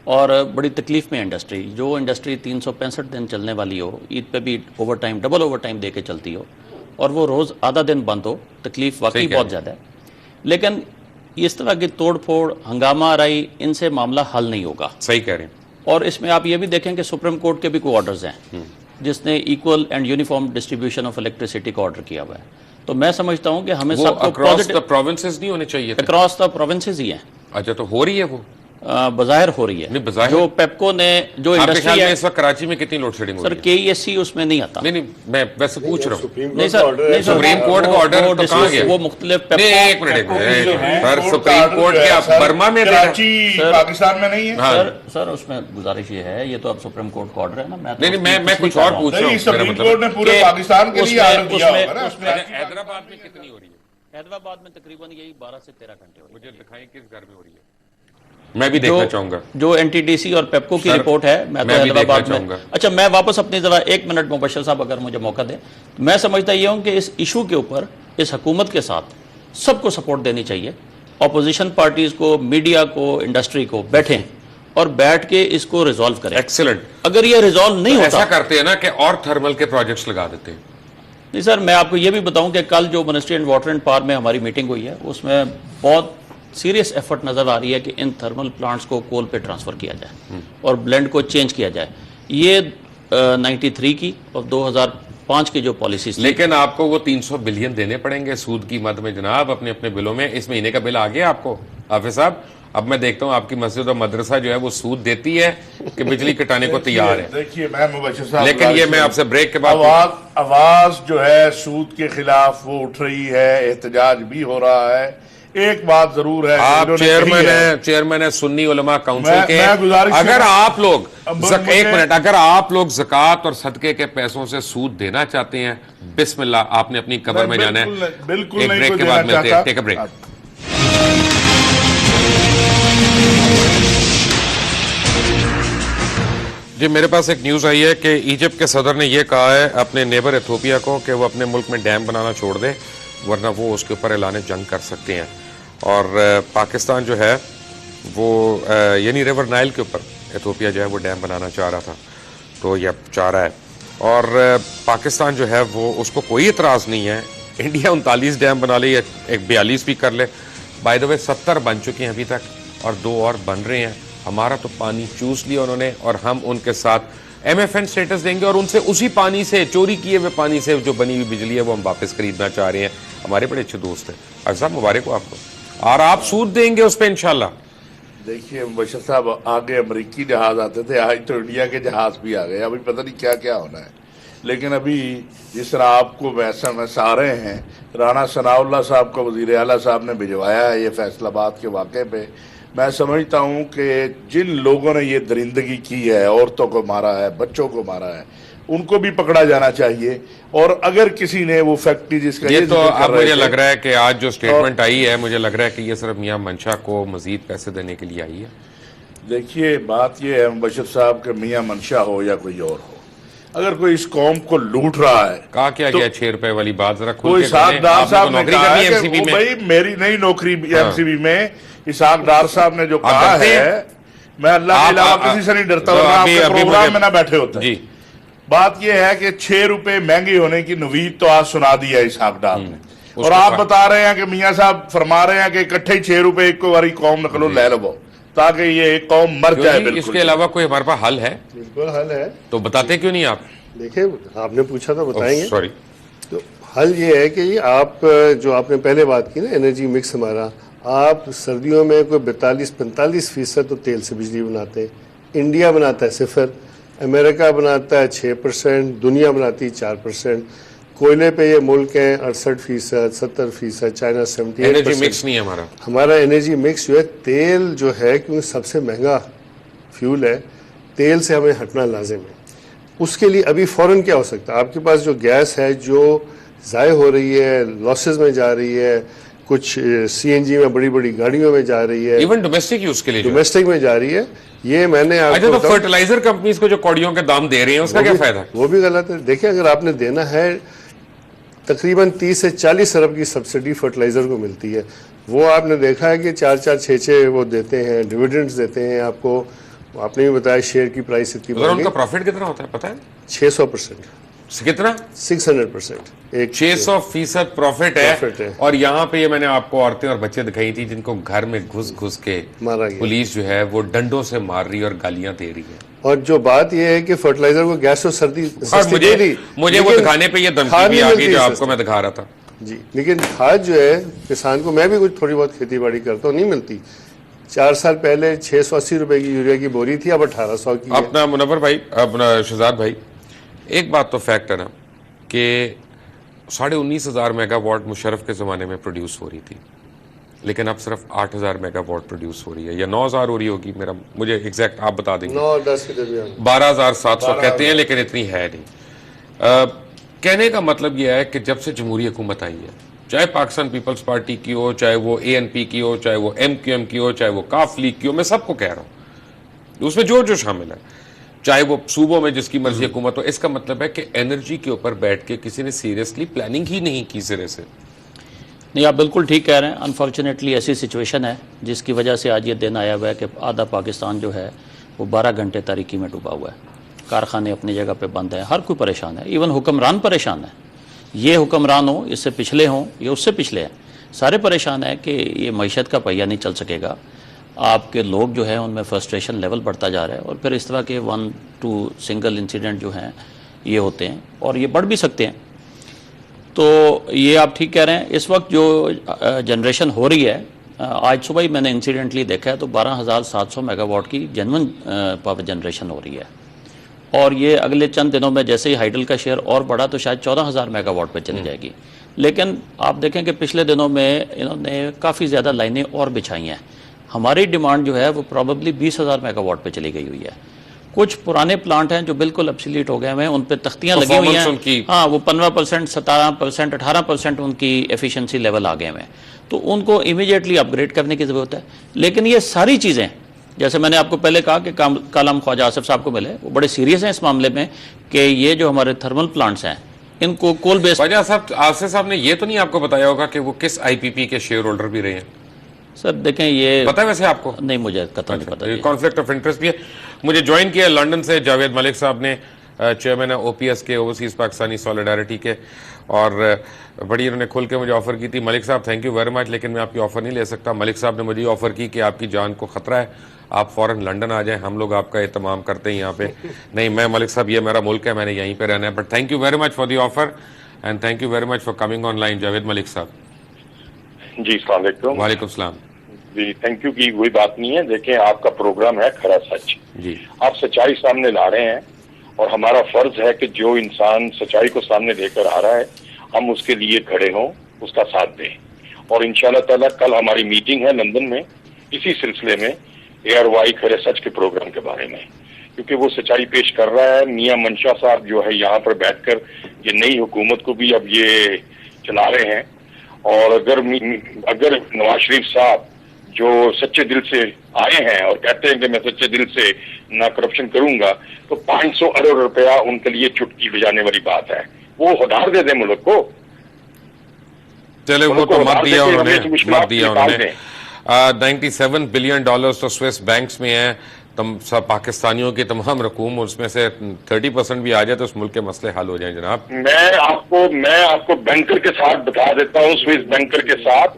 S3: اور بڑی تکلیف میں انڈسٹری. جو انڈسٹری 365 دن چلنے والی ہو, عید پہ بھی overtime, double overtime دے کے چلتی ہو, اور وہ روز آدھا دن بند ہو, تکلیف واقعی بہت زیادہ ہے. لیکن اس طرح کی توڑ پھوڑ, ہنگامہ آرائی, ان سے معاملہ حل نہیں ہوگا.
S1: صحیح کہہ رہے ہیں.
S3: اور اس میں آپ یہ بھی دیکھیں کہ سپریم کورٹ کے بھی کوئی آرڈرز ہیں جس نے equal and uniform distribution of electricity کا آرڈر کیا ہوا ہے. تو میں سمجھتا ہوں کہ ہمیں سب کو
S1: اکراس دا پروونسز نہیں ہونے چاہیے.
S3: اکراس دا پروونسز ہی ہیں.
S1: اچھا, تو ہو رہی ہے وہ
S3: بظاہر ہو رہی ہے. جو پیپکو نے جو انڈسٹری ہے,
S1: اس وقت کراچی میں کتنی لوڈ شیڈنگ ہو رہی ہے؟
S3: سر KESC اس میں نہیں آتا.
S1: نہیں, میں ویسے پوچھ رہا ہوں.
S3: نہیں سر,
S1: سپریم کورٹ کا آرڈر تو کہاں گیا؟
S3: وہ مختلف
S1: ایک منٹ, سر سپریم کورٹ کے برما میں
S2: پاکستان میں نہیں ہے.
S3: سر اس میں گزارش یہ ہے, یہ تو اب سپریم کورٹ کا آرڈر ہے نا.
S1: نہیں, میں کچھ اور پوچھ رہا ہوں.
S2: سپریم کورٹ نے پورے پاکستان کے لیے آرڈر دیا ہوگا نا.
S1: حیدرآباد میں کتنی ہو رہی ہے؟
S3: حیدرآباد میں تقریباً یہی 12 سے 13 گھنٹے ہو رہی ہے.
S1: مجھے دکھائیں کس گھر میں ہو رہی ہے, میں بھی دیکھنا چاہوں گا.
S3: جو NTDC اور پیپکو کی رپورٹ ہے, میں تو حیدرآباد میں. اچھا, میں واپس اپنی ذرا 1 منٹ مبشر صاحب اگر مجھے موقع دیں. میں سمجھتا یہ ہوں کہ اس ایشو کے اوپر اس حکومت کے ساتھ سب کو سپورٹ دینی چاہیے. اپوزیشن پارٹیز کو, میڈیا کو, انڈسٹری کو, بیٹھیں اور بیٹھ کے اس کو ریزالو کریں.
S1: ایکسلنٹ.
S3: اگر یہ ریزالو نہیں ہوتا,
S1: ایسا کرتے ہیں نا کہ اور تھرمل کے پروجیکٹس لگا دیتے ہیں.
S3: نہیں سر, میں آپ کو یہ بھی بتاؤں کہ کل جو ministry and water and power میں ہماری میٹنگ ہوئی ہے, اس میں بہت سیریس ایفرٹ نظر آ رہی ہے کہ ان تھرمل پلانٹس کو کول پہ ٹرانسفر کیا جائے اور بلینڈ کو چینج کیا جائے. یہ 93 کی اور 2005 کی جو پالیسیز.
S1: لیکن آپ کو وہ 300 بلین دینے پڑیں گے سود کی مد میں جناب, اپنے اپنے بلوں میں. اس مہینے کا بل آ گیا آپ کو حافظ صاحب. اب میں دیکھتا ہوں آپ کی مسجد اور مدرسہ جو ہے وہ سود دیتی ہے کہ بجلی کٹانے کو تیار ہے.
S2: دیکھیے میں مبشر صاحب,
S1: لیکن یہ میں آپ سے بریک کے بعد,
S2: آواز جو ہے سود کے خلاف وہ اٹھ رہی ہے, احتجاج بھی ہو رہا ہے. ایک بات ضرور ہے,
S1: آپ چیئرمین ہے سنی علماء کونسل کے. اگر آپ لوگ 1 منٹ, اگر آپ لوگ زکوٰۃ اور صدقے کے پیسوں سے سود دینا چاہتے ہیں, بسم اللہ, آپ نے اپنی قبر میں جانا ہے.
S2: بالکل
S1: ایک بریک کے بعد ملتے ہیں. Take a break. جی میرے پاس ایک نیوز آئی ہے کہ ایجپٹ کے صدر نے یہ کہا ہے اپنے نیبر ایتھوپیا کو کہ وہ اپنے ملک میں ڈیم بنانا چھوڑ دے ورنہ وہ اس کے اوپر اعلان جنگ کر سکتے ہیں. اور پاکستان جو ہے وہ یعنی ریور نائل کے اوپر ایتھوپیا جو ہے وہ ڈیم بنانا چاہ رہا تھا تو یہ چاہ رہا ہے. اور پاکستان جو ہے وہ اس کو کوئی اعتراض نہیں ہے. انڈیا 39 ڈیم بنا لے یا 42 بھی کر لے. بائی دا وے 70 بن چکے ہیں ابھی تک اور 2 اور بن رہے ہیں. ہمارا تو پانی چوس لیا انہوں نے اور ہم ان کے ساتھ ایم ایف این سٹیٹس دیں گے اور ان سے اسی پانی سے چوری کیے ہوئے پانی سے جو بنی ہوئی بجلی ہے وہ ہم واپس خریدنا چاہ رہے ہیں. ہمارے بڑے اچھے دوست ہیں. ڈاکٹر صاحب مبارک ہو آپ کو اور آپ سود دیں گے اس پہ انشاءاللہ.
S2: دیکھیے مبشر صاحب آگے امریکی جہاز آتے تھے آج تو انڈیا کے جہاز بھی آ گئے. ابھی پتہ نہیں کیا کیا ہونا ہے. لیکن ابھی جس طرح آپ کو SMS آ رہے ہیں رانا ثناء اللہ صاحب کو وزیر اعلیٰ صاحب نے بھجوایا ہے یہ فیصل آباد کے واقعے پہ. میں سمجھتا ہوں کہ جن لوگوں نے یہ درندگی کی ہے عورتوں کو مارا ہے بچوں کو مارا ہے ان کو بھی پکڑا جانا چاہیے. اور اگر کسی نے وہ فیکٹری جس کا
S1: یہ تو اب مجھے لگ رہا ہے کہ آج جو سٹیٹمنٹ آئی ہے مجھے لگ رہا ہے کہ یہ صرف میاں منشا کو مزید پیسے دینے کے لیے آئی ہے.
S2: دیکھیے بات یہ ہے مبشر صاحب کہ میاں منشا ہو یا کوئی اور ہو اگر کوئی اس قوم کو لوٹ رہا ہے
S1: کہا کیا گیا 6 روپے والی بات ذرا کھول
S2: کوئی
S1: کے
S2: اسحاق ڈار صاحب نے کہا ہے کہ
S1: میں
S2: بھائی میری نئی نوکری MCB میں اسحاق ڈار صاحب نے جو کہا ہے میں اللہ کے علاوہ کسی سے نہیں ڈرتا ہوں آپ کے پروگرام میں نہ بیٹھے ہوتے ہیں. بات یہ ہے کہ 6 روپے مہنگی ہونے کی نوید تو آج سنا دی ہے اسحاق ڈار نے اور آپ بتا رہے ہیں کہ میاں صاحب فرما رہے ہیں کہ اکٹھے 6 روپے ایک کو واری قوم نقلو لے لو تاکہ یہ ایک قوم مر جائے.
S1: اس کے علاوہ کوئی ہمارے پاس حل ہے؟
S4: بالکل حل ہے.
S1: تو بتاتے کیوں نہیں آپ؟
S4: دیکھیں آپ نے پوچھا تھا بتائیں گے.
S1: سوری
S4: تو حل یہ ہے کہ یہ آپ جو آپ نے پہلے بات کی نا انرجی مکس ہمارا آپ سردیوں میں کوئی 42-45% تو تیل سے بجلی بناتے ہیں. انڈیا بناتا ہے 0%, امریکہ بناتا ہے 6%, دنیا بناتی ہے 4%. کوئلے پہ یہ ملک ہیں 68%, 70%, چائنا 78%.
S1: انرجی مکس نہیں ہے
S4: ہمارا انرجی مکس جو ہے تیل جو ہے کیونکہ سب سے مہنگا فیول ہے تیل سے ہمیں ہٹنا لازم ہے. اس کے لیے ابھی فوراً کیا ہو سکتا ہے؟ آپ کے پاس جو گیس ہے جو ضائع ہو رہی ہے لاسز میں جا رہی ہے کچھ CNG میں بڑی بڑی گاڑیوں میں جا رہی ہے
S1: ایون ڈومیسٹک یوز کے لیے
S4: ڈومیسٹک میں جا رہی ہے. یہ میں نے
S1: اچھا تو فرٹیلائزر کمپنیز کو جو کوڑیوں کے دام دے رہے ہیں اس کا کیا فائدہ؟
S4: وہ بھی غلط ہے. دیکھیں اگر آپ نے دینا ہے تقریباً 30 سے 40 ارب کی سبسڈی فرٹیلائزر کو ملتی ہے. وہ آپ نے دیکھا ہے کہ 4-4, 6-6 وہ دیتے ہیں ڈویڈنڈز دیتے ہیں آپ کو. آپ نے بھی بتایا شیئر کی پرائس اتنی
S1: ان کا پروفٹ کتنا ہوتا ہے پتہ ہے؟
S4: 600%.
S1: کتنا؟
S4: 600%.
S1: 600% پروفٹ ہے. اور یہاں پہ یہ میں نے آپ کو عورتیں اور بچے دکھائی تھی جن کو گھر میں گھس کے پولیس جو ہے وہ ڈنڈوں سے مار رہی اور گالیاں دے رہی ہے.
S4: اور جو بات یہ ہے کہ فرٹیلائزر کو گیس اور سردی
S1: مجھے وہ دکھانے پہ یہ دھمکی بھی آ گئی جو آپ کو میں دکھا رہا تھا.
S4: جی لیکن کھاد جو ہے کسان کو میں بھی کچھ تھوڑی بہت کھیتی باڑی کرتا ہوں نہیں ملتی. 4 سال پہلے 680 روپے کی یوریا کی بوری تھی اب 1800 کی.
S1: اپنا منور بھائی اپنا شہزاد بھائی ایک بات تو فیکٹ ہے نا کہ 19,500 میگا واٹ مشرف کے زمانے میں پروڈیوس ہو رہی تھی لیکن اب صرف 8,000 میگا واٹ پروڈیوس ہو رہی ہے یا 9,000 ہو رہی ہوگی. مجھے ایگزیکٹ آپ بتا دیں گے.
S4: 9 اور 10 کے درمیان
S1: 12,700 کہتے ہیں لیکن اتنی ہے نہیں. کہنے کا مطلب یہ ہے کہ جب سے جمہوری حکومت آئی ہے چاہے پاکستان پیپلز پارٹی کی ہو چاہے وہ ANP کی ہو چاہے وہ MQM کی ہو چاہے وہ کاف لیگ کی ہو میں سب کو کہہ رہا ہوں اس میں جو شامل ہے چاہے وہ صوبوں میں جس کی مرضی حکومت ہو اس کا مطلب ہے کہ انرجی کے اوپر بیٹھ کے کسی نے سیریسلی پلاننگ ہی نہیں کی سرے سے.
S3: نہیں آپ بالکل ٹھیک کہہ رہے ہیں. انفارچونیٹلی ایسی سچویشن ہے جس کی وجہ سے آج یہ دن آیا ہوا ہے کہ آدھا پاکستان جو ہے وہ 12 گھنٹے تاریکی میں ڈوبا ہوا ہے. کارخانے اپنی جگہ پہ بند ہیں. ہر کوئی پریشان ہے. ایون حکمران پریشان ہے. یہ حکمران ہوں اس سے پچھلے ہوں یا اس سے پچھلے ہیں سارے پریشان ہیں کہ یہ معیشت کا پہیہ نہیں چل سکے گا. آپ کے لوگ جو ہیں ان میں فرسٹریشن لیول بڑھتا جا رہا ہے اور پھر اس طرح کے 1-2 سنگل انسیڈنٹ جو ہیں یہ ہوتے ہیں اور یہ بڑھ بھی سکتے ہیں. تو یہ آپ ٹھیک کہہ رہے ہیں. اس وقت جو جنریشن ہو رہی ہے آج صبح ہی میں نے انسیڈنٹلی دیکھا ہے تو 12,700 میگا واٹ کی جنون پاور جنریشن ہو رہی ہے اور یہ اگلے چند دنوں میں جیسے ہی ہائیڈل کا شیئر اور بڑھا تو شاید 14,000 میگا واٹ پہ چلی جائے گی. لیکن آپ دیکھیں کہ پچھلے دنوں میں انہوں نے کافی زیادہ لائنیں اور بچھائی ہیں. ہماری ڈیمانڈ جو ہے وہ پروبیبلی 20,000 میگا واٹ پہ چلی گئی ہوئی ہے. کچھ پرانے پلانٹ ہیں جو بالکل ابسلیٹ ہو گئے ہیں ان پہ تختیاں لگی ہوئی ہیں. ہاں وہ 15%, 17%, 18% ان کی ایفیشنسی لیول آ گئے ہیں. تو ان کو امیڈیٹلی اپ گریڈ کرنے کی ضرورت ہے. لیکن یہ ساری چیزیں جیسے میں نے آپ کو پہلے کہا کہ کل ہم خواجہ آصف صاحب کو ملے, وہ بڑے سیریس ہیں اس معاملے میں کہ یہ جو ہمارے تھرمل پلانٹس ہیں ان کو کول بیس.
S1: خواجہ صاحب آصف صاحب نے یہ تو نہیں آپ کو بتایا ہوگا کہ وہ کس آئی پی پی کے شیئر ہولڈر بھی رہے ہیں؟
S3: سر دیکھیں یہ
S1: پتا ہے ویسے آپ کو؟
S3: نہیں, مجھے قطعا نہیں پتا.
S1: کانفلکٹ آف انٹرسٹ بھی ہے. مجھے جوائن کیا لنڈن سے جاوید ملک صاحب نے, چیئرمین او پی ایس کے, اوورسیز پاکستانی سولیڈیرٹی کے, اور بڑی انہوں نے کھل کے مجھے آفر کی تھی. ملک صاحب تھینک یو ویری مچ, لیکن میں آپ کی آفر نہیں لے سکتا. ملک صاحب نے مجھے آفر کی کہ آپ کی جان کو خطرہ ہے, آپ فوراً لنڈن آ جائیں, ہم لوگ آپ کا اہتمام کرتے ہیں یہاں پہ. نہیں میں ملک صاحب یہ میرا ملک ہے, میں نے یہیں پہ رہنا ہے. But thank you very much for the offer and thank you very much for coming online. Javed Malik Sahab.
S5: جی السلام علیکم.
S1: وعلیکم السلام.
S5: جی تھینک یو کی کوئی بات نہیں ہے. دیکھیں آپ کا پروگرام ہے کھڑا سچ,
S1: جی
S5: آپ سچائی سامنے لا رہے ہیں اور ہمارا فرض ہے کہ جو انسان سچائی کو سامنے لے کر آ رہا ہے ہم اس کے لیے کھڑے ہوں, اس کا ساتھ دیں. اور انشاءاللہ تعالیٰ کل ہماری میٹنگ ہے لندن میں اسی سلسلے میں ARY کھڑے سچ کے پروگرام کے بارے میں, کیونکہ وہ سچائی پیش کر رہا ہے. میاں منشا صاحب جو ہے یہاں پر بیٹھ کر یہ نئی حکومت کو بھی اب یہ چلا رہے ہیں. اور اگر نواز شریف صاحب جو سچے دل سے آئے ہیں اور کہتے ہیں کہ میں سچے دل سے نہ کرپشن کروں گا, تو 500 ارب روپیہ ان کے لیے چٹکی بجانے والی بات ہے. وہ ہدار دے دیں ملک کو.
S1: چلے وہ تو مت دیا انہوں نے, مت دیا انہوں نے. 97 بلین ڈالرز تو سوئس بینکس میں ہیں. سب پاکستانیوں کی تمام رقوم, اس میں سے 30% بھی آ جائے تو اس ملک کے مسئلے حل ہو جائیں جناب.
S5: میں آپ کو بینکر کے ساتھ بتا دیتا ہوں, سوئس بینکر کے ساتھ,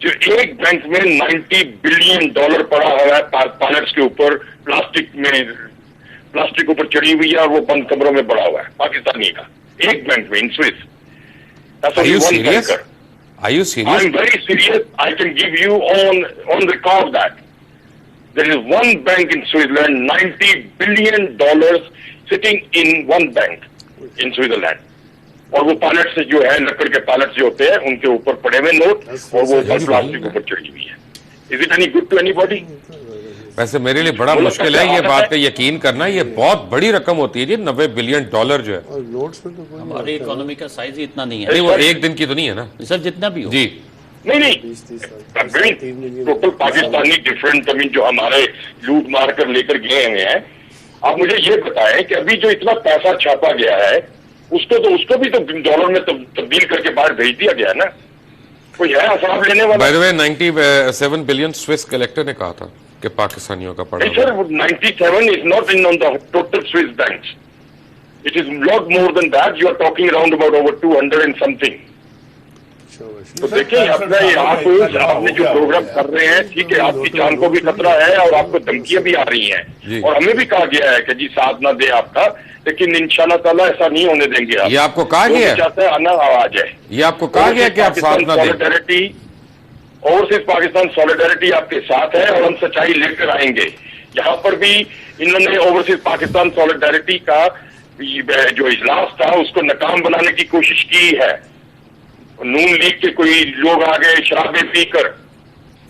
S5: جو ایک بینک میں 90 بلین ڈالر پڑا ہوا ہے پائلٹس کے اوپر, پلاسٹک اوپر چڑھی ہوئی ہے اور وہ بند کمروں میں پڑا ہوا ہے پاکستانی کا, ایک بینک میں ان Swiss.
S1: Are you serious? Are you serious?
S5: I'm very serious. I can give you on record that there is one bank in Switzerland, $90 billion sitting in one bank in Switzerland. اور وہ pilot سے جو ہے لکڑ کے pilot جو ہوتے ہیں ان کے اوپر پڑے ہوئے نوٹ اور وہ پلاسٹک اوپر چڑھی ہوئی ہے. Is it any good to anybody?
S1: ویسے میرے لیے بڑا مشکل ہے یہ بات پہ یقین کرنا, یہ بہت بڑی رقم ہوتی ہے جی, 90 بلین ڈالر جو ہے.
S3: ہماری اکانومی کا سائز ہی اتنا نہیں ہے.
S1: نہیں وہ ایک دن کی تو نہیں ہے نا
S3: سر, جتنا بھی ہو.
S1: جی
S5: نہیں ٹوٹل پاکستانی ڈفرینٹ زمین جو ہمارے لوٹ مار کر لے کر گئے ہوئے ہیں. آپ مجھے یہ بتائیں کہ ابھی جو اتنا پیسہ چھاپا گیا ہے اس کو بھی تو ڈالر میں تبدیل کر کے باہر بھیج دیا گیا ہے نا. کوئی ہے حساب لینے والا؟
S1: By the way 97 billion Swiss collector نے کہا تھا کہ پاکستانیوں کا پڑا.
S5: سر 97 is not in on the total Swiss banks. It is lot more than that. You are talking around about over 200 and something. تو دیکھیں آپ نے جو پروگرام کر رہے ہیں ٹھیک ہے, آپ کی جان کو بھی خطرہ ہے اور آپ کو دھمکیاں بھی آ رہی ہیں اور ہمیں بھی کہا گیا ہے کہ جی ساتھ نہ دے آپ کا, لیکن انشاءاللہ تعالیٰ ایسا نہیں ہونے دیں گے.
S1: یہ آپ کو کہا گیا
S5: چاہتے ہیں آنا آواز ہے,
S1: یہ آپ کو کہا گیا کہ آپ ساتھ نہ دیں.
S5: اوورسیز پاکستان سولیڈیرٹی آپ کے ساتھ ہے اور ہم سچائی لے کر آئیں گے. یہاں پر بھی انہوں نے اوورسیز پاکستان سولیڈیرٹی کا جو اجلاس تھا اس کو ناکام بنانے کی کوشش کی ہے. نون لیگ کے کوئی لوگ آ گئے شرابیں پی کر,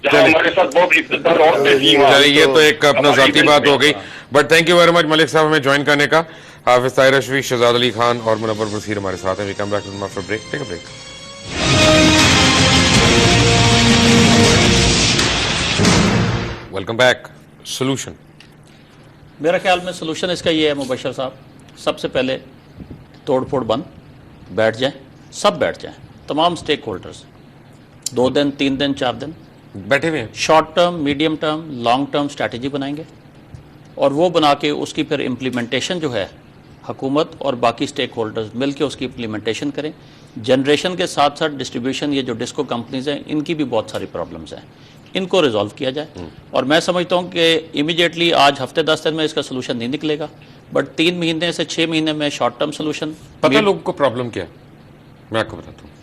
S5: جہاں ہمارے ساتھ بہت عزتدار عورتیں تھیں.
S1: یہ تو ایک اپنا ذاتی بات ہو گئی, but thank you very much Malik Sahab ہمیں جوائن کرنے کا. حافظ طاہر اشرفی, شہزاد علی خان اور منور بصیر ہمارے ساتھ ہیں. We come back to after break. Take a break. Welcome back. Solution,
S3: میرا خیال میں سولوشن اس کا یہ ہے مبشر صاحب, سب سے پہلے توڑ پھوڑ بند, بیٹھ جائیں, سب بیٹھ جائیں, تمام سٹیک ہولڈرز, 2 دن 3 دن 4 دن
S1: بیٹھے ہوئے ہیں,
S3: short term, medium term, long term strategy بنائیں گے اور وہ بنا کے اس کی پھر امپلیمنٹیشن جو ہے حکومت اور باقی سٹیک ہولڈرز مل کے اس کی امپلیمنٹیشن کریں. جنریشن کے ساتھ ساتھ ڈسٹریبیوشن, یہ جو ڈسکو کمپنیز ہیں ان کی بھی بہت ساری پرابلمز ہیں, ان کو ریزالو کیا جائے. اور میں سمجھتا ہوں کہ امیڈیٹلی آج ہفتے 10 دن میں اس کا سولوشن نہیں نکلے گا, بٹ 3 مہینے سے 6 مہینے میں شارٹ ٹرم سولوشن.
S1: پتہ لوگوں کو پرابلم کیا ہے, میں آپ کو بتاتا ہوں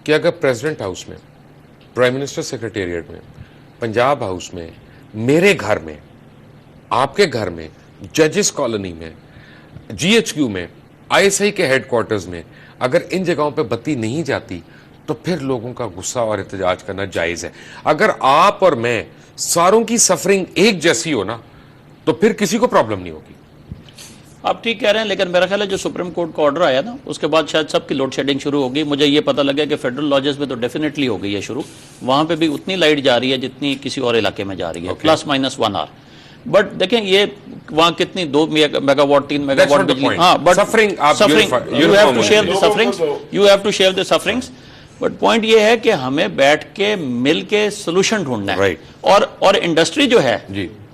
S1: کہ اگر پریزیڈنٹ ہاؤس میں, پرائم منسٹر سیکریٹریٹ میں, پنجاب ہاؤس میں, میرے گھر میں, آپ کے گھر میں, ججز کالونی میں, GHQ میں, ISI کے ہیڈ کوارٹرز میں اگر ان جگہوں پہ بتی نہیں جاتی تو پھر لوگوں کا غصہ اور احتجاج کرنا جائز ہے. اگر آپ اور میں ساروں کی سفرنگ ایک جیسی ہو نا تو پھر کسی کو پرابلم نہیں ہوگی.
S3: آپ ٹھیک کہہ رہے ہیں، لیکن میرا خیال ہے جو سپریم کورٹ کا آرڈر آیا نا اس کے بعد شاید سب کی لوڈ شیڈنگ شروع ہوگی. مجھے یہ پتہ لگا کہ فیڈرل لاجز میں تو ڈیفینیٹلی ہو گئی ہے شروع، وہاں پہ بھی اتنی لائٹ جا رہی ہے جتنی کسی اور علاقے میں جا رہی ہے، پلس مائنس 1 آور. بٹ دیکھیں یہ وہاں کتنی 2 میگا واٹ 3 میگا واٹ بجلی. ہاں but you have to share the sufferings, you have to share the sufferings. But point یہ ہے کہ ہمیں بیٹھ کے مل کے سولوشن ڈھونڈنا ہے، اور انڈسٹری جو ہے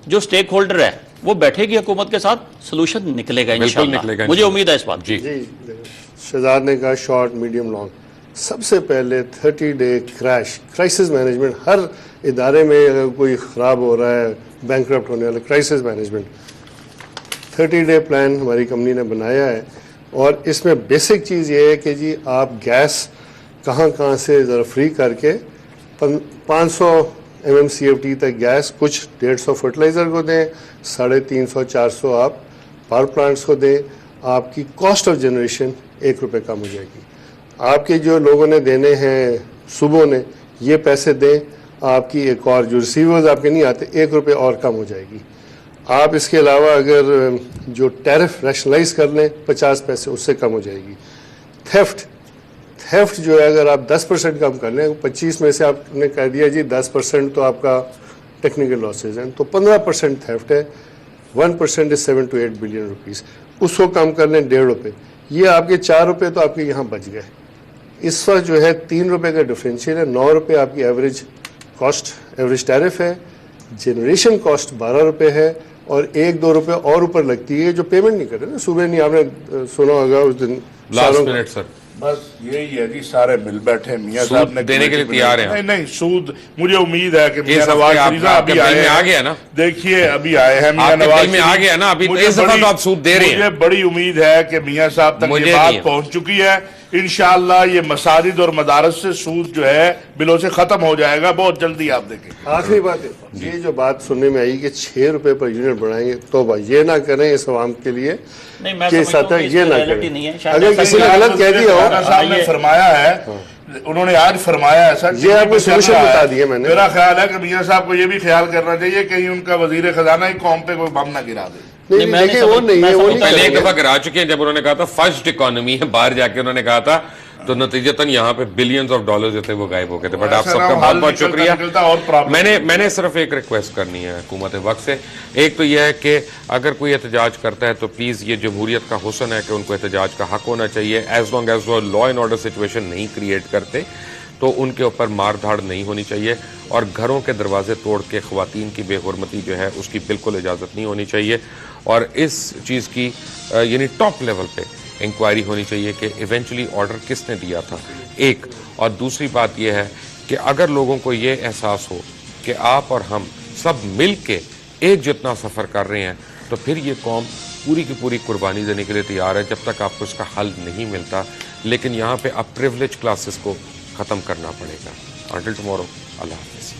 S3: جو اسٹیک ہولڈر ہے وہ بیٹھے گی حکومت کے ساتھ، سولوشن نکلے گا انشاءاللہ. مجھے امید ہے اس بات.
S4: جی شہزاد نے کہا شارٹ میڈیم لانگ. سب سے پہلے 30 ڈے کرائسس مینجمنٹ. ہر ادارے میں اگر کوئی خراب ہو رہا ہے، بینکرپٹ ہونے والا، کرائسس مینجمنٹ 30 ڈے پلان ہماری کمپنی نے بنایا ہے. اور اس میں بیسک چیز یہ ہے کہ جی آپ گیس کہاں سے ذرا فری کر کے 500 MMCFD تک گیس، کچھ 150 فرٹیلائزر کو دیں، 350-400 آپ پاور پلانٹس کو دیں. آپ کی کاسٹ آف جنریشن 1 روپے کم ہو جائے گی. آپ کے جو لوگوں نے دینے ہیں صوبوں نے یہ پیسے دیں، آپ کی ایک اور جو ریسیورز آپ کے نہیں آتے 1 روپے اور کم ہو جائے گی. آپ اس کے علاوہ اگر جو ٹیرف ریشنلائز کر لیں 50 پیسے اس سے کم ہو جائے گی. تھیفٹ جو ہے اگر آپ 10% کم کر لیں، 25 میں سے آپ نے کہہ دیا جی 10% تو آپ کا ٹیکنیکل لاسز ہیں، تو 15% تھیفٹ ہے. 1% is 7 to 8 بلین روپیز. اس کو کم کر لیں 1.5 روپے، یہ آپ کے 4 روپے تو آپ کے یہاں بچ گئے. اس وقت جو ہے 3 روپے کا ڈفرینشیل ہے. 9 روپے آپ کی ایوریج کاسٹ، ایوریج ٹیرف ہے. جنریشن کاسٹ 12 روپے ہے، اور 1-2 روپے اور اوپر لگتی ہے جو پیمنٹ نہیں کر رہے نا. صبح نہیں آپ نے سنا ہوگا اس دن
S1: لاسٹ منٹ سر
S2: بس یہی ہے جی، سارے مل بیٹھے میاں صاحب نے
S1: دینے کے لیے تیار ہیں.
S2: نہیں سود، مجھے امید ہے کہ میاں نواز شریف ابھی
S1: آ گیا نا.
S2: دیکھیے ابھی آئے ہیں میاں نواز
S1: میں آ گیا نا. ابھی اس دفعہ تو آپ سود دے رہے ہیں.
S2: مجھے بڑی امید ہے کہ میاں صاحب تک یہ بات پہنچ چکی ہے. انشاءاللہ یہ مساجد اور مدارس سے سود جو ہے بلوں سے ختم ہو جائے گا بہت جلدی. آپ دیکھیں
S4: آخری بات ہے یہ جو بات سننے میں آئی کہ 6 روپے پر یونٹ بڑھائیں گے، توبہ یہ نہ کریں اس عوام کے لیے کہ سطح یہ نہ کریں. اگر کسی نے غلط کہہ دیا ہو،
S2: صاحب نے فرمایا ہے، انہوں نے آج فرمایا ہے سر،
S4: یہ آپ کو سولوشن بتا دیا میں نے.
S2: میرا خیال ہے کہ میاں صاحب کو یہ بھی خیال کرنا چاہیے کہیں ان کا وزیر خزانہ ہی قوم پہ کوئی بم نہ گرا دے.
S4: دیکھیں وہ نہیں
S1: پہلے ایک دفعہ گرا چکے ہیں جب انہوں نے کہا تھا فرسٹ اکانومی ہے، باہر جا کے انہوں نے کہا تھا، تو نتیجتاً یہاں پہ بلینز آف ڈالر جو تھے وہ غائب ہو گئے تھے. بٹ آپ سب کا بہت بہت شکریہ. میں نے صرف ایک ریکویسٹ کرنی ہے حکومت وقت سے. ایک تو یہ ہے کہ اگر کوئی احتجاج کرتا ہے تو پلیز یہ جمہوریت کا حسن ہے کہ ان کو احتجاج کا حق ہونا چاہیے. ایز لانگ ایز وہ لا اینڈ آرڈر سچویشن نہیں کریٹ کرتے تو ان کے اوپر مار دھاڑ نہیں ہونی چاہیے، اور گھروں کے دروازے توڑ کے خواتین کی بے حرمتی جو ہے اس کی بالکل اجازت نہیں ہونی چاہیے. اور اس چیز کی یعنی ٹاپ لیول پہ انکوائری ہونی چاہیے کہ ایونچولی آرڈر کس نے دیا تھا. ایک اور دوسری بات یہ ہے کہ اگر لوگوں کو یہ احساس ہو کہ آپ اور ہم سب مل کے ایک جتنا سفر کر رہے ہیں تو پھر یہ قوم پوری کی پوری قربانی دینے کے لیے تیار ہے جب تک آپ کو اس کا حل نہیں ملتا. لیکن یہاں پہ اب پریولیج کلاسز کو ختم کرنا پڑے گا. انٹل ٹمورو، اللہ حافظ.